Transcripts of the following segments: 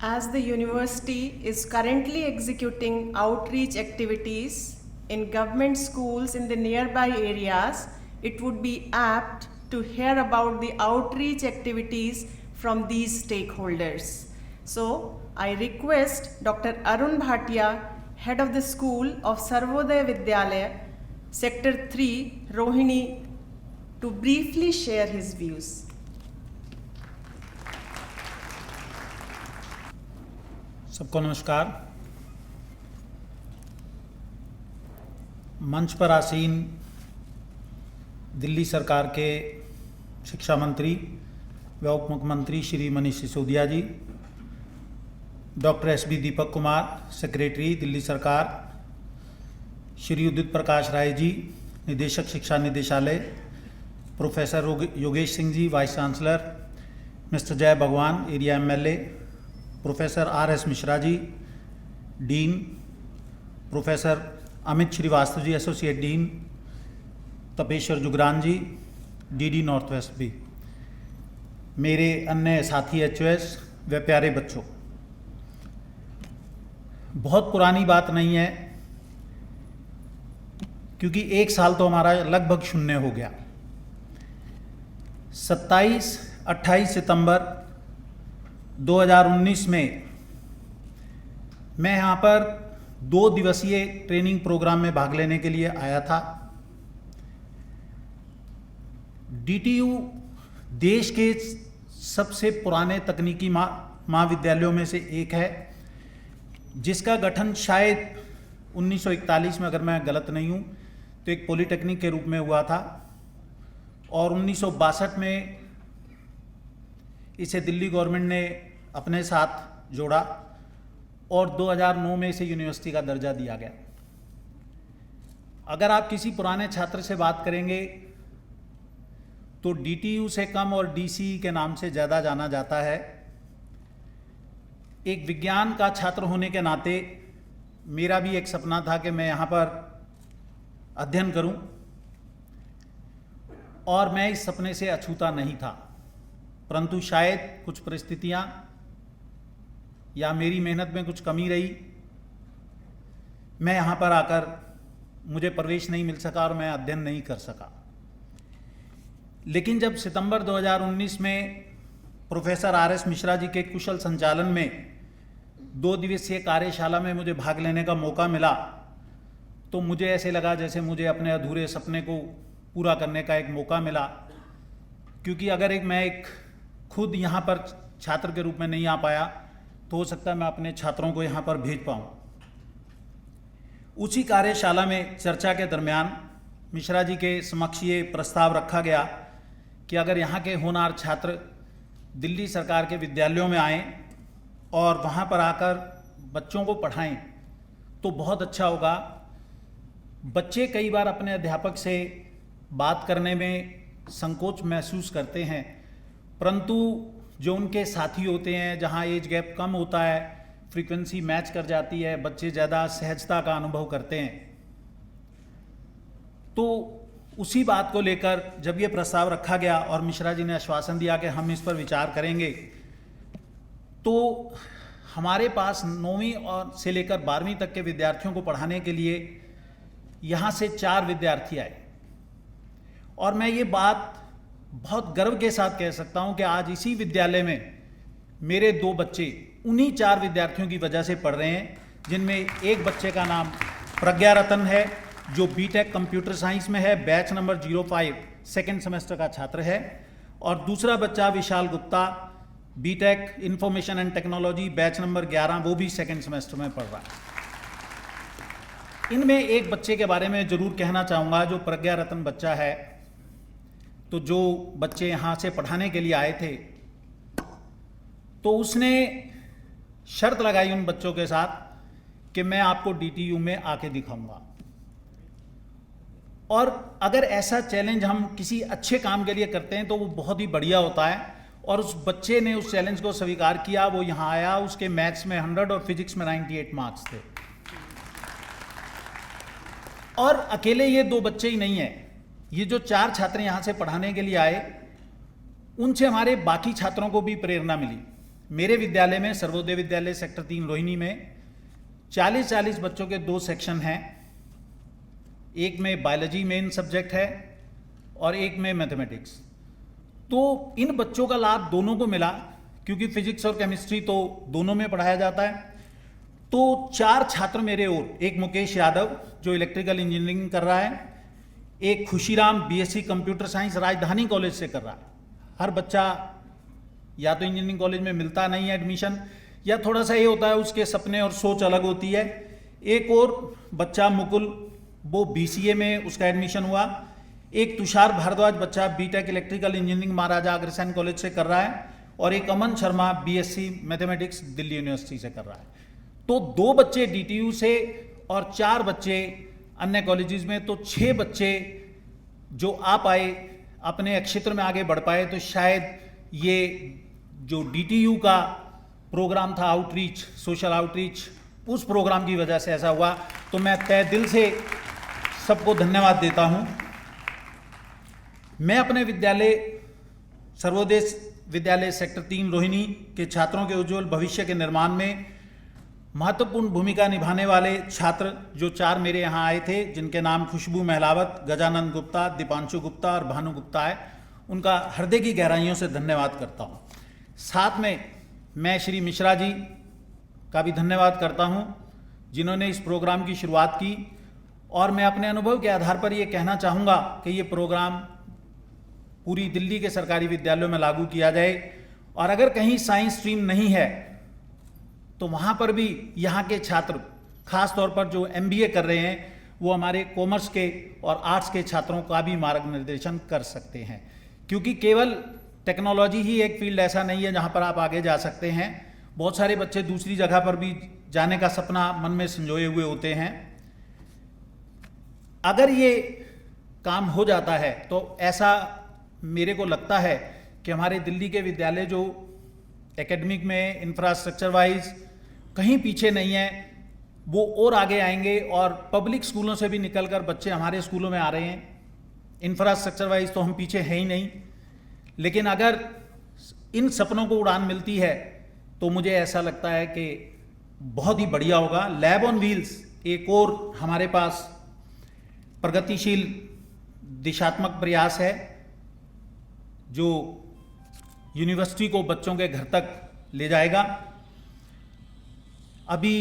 As the university is currently executing outreach activities in government schools in the nearby areas, it would be apt to hear about the outreach activities from these stakeholders. So, I request Dr. Arun Bhatia, head of the school of Sarvodaya Vidyalaya, Sector 3, Rohini, to briefly share his views. सबको नमस्कार। मंच पर आसीन दिल्ली सरकार के शिक्षा मंत्री व उप मुख्यमंत्री Shri Manish Sisodia ji, doctor SB. Deepak Kumar, secretary Delhi सरकार, श्री उदित प्रकाश राय जी, निदेशक शिक्षा निदेशालय, professor Yogesh Singh ji, vice chancellor, mister Jai Bhagwan, area MLA, professor RS. Mishra ji, dean, professor Amit Srivastava ji, associate dean, Tapeshwar Jugran ji, DD north west भी, मेरे अन्य साथी एचओएस व प्यारे बच्चों, बहुत पुरानी बात नहीं है क्योंकि एक साल तो हमारा लगभग शून्य हो गया। 27-28 सितंबर 2019 में मैं यहाँ पर 2 दिवसीय ट्रेनिंग प्रोग्राम में भाग लेने के लिए आया था। डीटीयू देश के सबसे पुराने तकनीकी महाविद्यालयों में से एक है, जिसका गठन शायद 1941 में, अगर मैं गलत नहीं हूँ, तो एक पॉलिटेक्निक के रूप में हुआ था और 1962 में इसे दिल्ली गवर्नमेंट ने अपने साथ जोड़ा और 2009 में इसे यूनिवर्सिटी का दर्जा दिया गया। अगर आप किसी पुराने छात्र से बात करेंगे तो डीटीयू से कम और डीसी के नाम से ज़्यादा जाना जाता है। एक विज्ञान का छात्र होने के नाते मेरा भी एक सपना था कि मैं यहाँ पर अध्ययन करूं और मैं इस सपने से अछूता नहीं था, परंतु शायद कुछ परिस्थितियां या मेरी मेहनत में कुछ कमी रही, मैं यहाँ पर आकर मुझे प्रवेश नहीं मिल सका और मैं अध्ययन नहीं कर सका। लेकिन जब सितंबर 2019 में प्रोफेसर आर.एस. मिश्रा जी के कुशल संचालन में 2 दिवसीय कार्यशाला में मुझे भाग लेने का मौका मिला, तो मुझे ऐसे लगा जैसे मुझे अपने अधूरे सपने को पूरा करने का एक मौका मिला। क्योंकि अगर मैं खुद यहाँ पर छात्र के रूप में नहीं आ पाया तो हो सकता है मैं अपने छात्रों को यहाँ पर भेज पाऊँ। उसी कार्यशाला में चर्चा के दरमियान मिश्रा जी के समक्ष ये प्रस्ताव रखा गया कि अगर यहाँ के होनहार छात्र दिल्ली सरकार के विद्यालयों में आएँ और वहाँ पर आकर बच्चों को पढ़ाएं तो बहुत अच्छा होगा। बच्चे कई बार अपने अध्यापक से बात करने में संकोच महसूस करते हैं, परंतु जो उनके साथी होते हैं, जहाँ एज गैप कम होता है, फ्रीक्वेंसी मैच कर जाती है, बच्चे ज़्यादा सहजता का अनुभव करते हैं। तो उसी बात को लेकर जब ये प्रस्ताव रखा गया और मिश्रा जी ने आश्वासन दिया कि हम इस पर विचार करेंगे, तो हमारे पास 9वीं और से लेकर 12वीं तक के विद्यार्थियों को पढ़ाने के लिए यहाँ से 4 विद्यार्थी आए। और मैं ये बात बहुत गर्व के साथ कह सकता हूँ कि आज इसी विद्यालय में मेरे 2 बच्चे उन्हीं 4 विद्यार्थियों की वजह से पढ़ रहे हैं, जिनमें एक बच्चे का नाम प्रज्ञा रतन है जो बीटेक कंप्यूटर साइंस में है, बैच नंबर 05 सेकेंड सेमेस्टर का छात्र है, और दूसरा बच्चा Vishal Gupta BTech information and technology batch number 11, वो भी सेकेंड सेमेस्टर में पढ़ रहा है। इनमें एक बच्चे के बारे में जरूर कहना चाहूँगा, जो प्रज्ञा रतन बच्चा है। तो जो बच्चे यहाँ से पढ़ाने के लिए आए थे, तो उसने शर्त लगाई उन बच्चों के साथ कि मैं आपको डीटीयू में आके दिखाऊंगा। और अगर ऐसा चैलेंज हम किसी अच्छे काम के लिए करते हैं तो वो बहुत ही बढ़िया होता है। और उस बच्चे ने उस चैलेंज को स्वीकार किया, वो यहाँ आया, उसके मैथ्स में 100 और फिजिक्स में 98 मार्क्स थे। और अकेले ये 2 बच्चे ही नहीं हैं, ये जो 4 छात्र यहाँ से पढ़ाने के लिए आए, उनसे हमारे बाकी छात्रों को भी प्रेरणा मिली। मेरे विद्यालय में, सर्वोदय विद्यालय सेक्टर 3 रोहिणी में 40-40 बच्चों के 2 सेक्शन हैं। एक में बायोलॉजी मेन सब्जेक्ट है और एक में मैथमेटिक्स। तो इन बच्चों का लाभ दोनों को मिला, क्योंकि फिजिक्स और केमिस्ट्री तो दोनों में पढ़ाया जाता है। तो 4 छात्र मेरे और, एक मुकेश यादव जो इलेक्ट्रिकल इंजीनियरिंग कर रहा है, एक खुशीराम बीएससी कंप्यूटर साइंस राजधानी कॉलेज से कर रहा है। हर बच्चा या तो इंजीनियरिंग कॉलेज में मिलता नहीं है एडमिशन, या थोड़ा सा ये होता है उसके सपने और सोच अलग होती है। एक और बच्चा मुकुल, वो बीसीए में उसका एडमिशन हुआ। एक तुषार भारद्वाज बच्चा BTech electrical engineering Maharaja Agrasen college से कर रहा है, और एक Aman Sharma BSc mathematics Delhi university से कर रहा है। तो 2 बच्चे डीटीयू से और 4 बच्चे अन्य कॉलेजेस में, तो 6 बच्चे जो आ पाए, अपने क्षेत्र में आगे बढ़ पाए। तो शायद ये जो डीटीयू का प्रोग्राम था, आउटरीच, सोशल आउटरीच, उस प्रोग्राम की वजह से ऐसा हुआ। तो मैं तहे दिल से सबको धन्यवाद देता हूं। मैं अपने विद्यालय, सर्वोदय विद्यालय सेक्टर 3 रोहिणी के छात्रों के उज्जवल भविष्य के निर्माण में महत्वपूर्ण भूमिका निभाने वाले छात्र जो 4 मेरे यहाँ आए थे, जिनके नाम खुशबू महलावत, गजानंद गुप्ता, दीपांशु गुप्ता और भानु गुप्ता है, उनका हृदय की गहराइयों से धन्यवाद करता हूँ। साथ में मैं श्री मिश्रा जी का भी धन्यवाद करता हूँ, जिन्होंने इस प्रोग्राम की शुरुआत की। और मैं अपने अनुभव के आधार पर ये कहना चाहूँगा कि ये प्रोग्राम पूरी दिल्ली के सरकारी विद्यालयों में लागू किया जाए, और अगर कहीं साइंस स्ट्रीम नहीं है तो वहाँ पर भी यहाँ के छात्र, खास तौर पर जो एमबीए कर रहे हैं, वो हमारे कॉमर्स के और आर्ट्स के छात्रों का भी मार्गनिर्देशन कर सकते हैं। क्योंकि केवल टेक्नोलॉजी ही एक फील्ड ऐसा नहीं है जहाँ पर आप आगे जा सकते हैं। बहुत सारे बच्चे दूसरी जगह पर भी जाने का सपना मन में संजोए हुए होते हैं। अगर ये काम हो जाता है तो ऐसा मेरे को लगता है कि हमारे दिल्ली के विद्यालय जो एकेडमिक में, इंफ्रास्ट्रक्चर वाइज कहीं पीछे नहीं है, वो और आगे आएंगे। और पब्लिक स्कूलों से भी निकलकर बच्चे हमारे स्कूलों में आ रहे हैं। इंफ्रास्ट्रक्चर वाइज तो हम पीछे हैं ही नहीं, लेकिन अगर इन सपनों को उड़ान मिलती है तो मुझे ऐसा लगता है कि बहुत ही बढ़िया होगा। लैब ऑन व्हील्स एक और हमारे पास प्रगतिशील दिशात्मक प्रयास है, जो यूनिवर्सिटी को बच्चों के घर तक ले जाएगा। अभी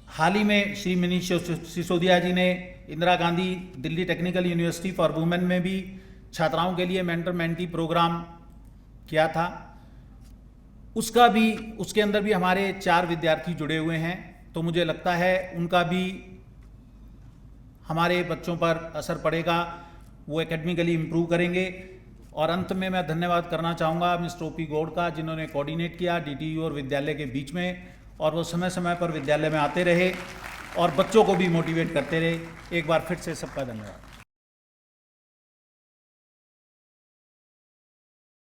हाल ही में श्री मनीष सिसोदिया जी ने Indira Gandhi Delhi technical university for women में भी छात्राओं के लिए मेंटर मेंटी प्रोग्राम किया था। उसके अंदर भी हमारे 4 विद्यार्थी जुड़े हुए हैं। तो मुझे लगता है उनका भी हमारे बच्चों पर असर पड़ेगा, वो एकेडमिकली इम्प्रूव करेंगे। और अंत में मैं धन्यवाद करना चाहूँगा मिस्टर ओपी गौड़ का, जिन्होंने कोऑर्डिनेट किया डीटीयू और विद्यालय के बीच में, और वो समय समय पर विद्यालय में आते रहे और बच्चों को भी मोटिवेट करते रहे। एक बार फिर से सबका धन्यवाद।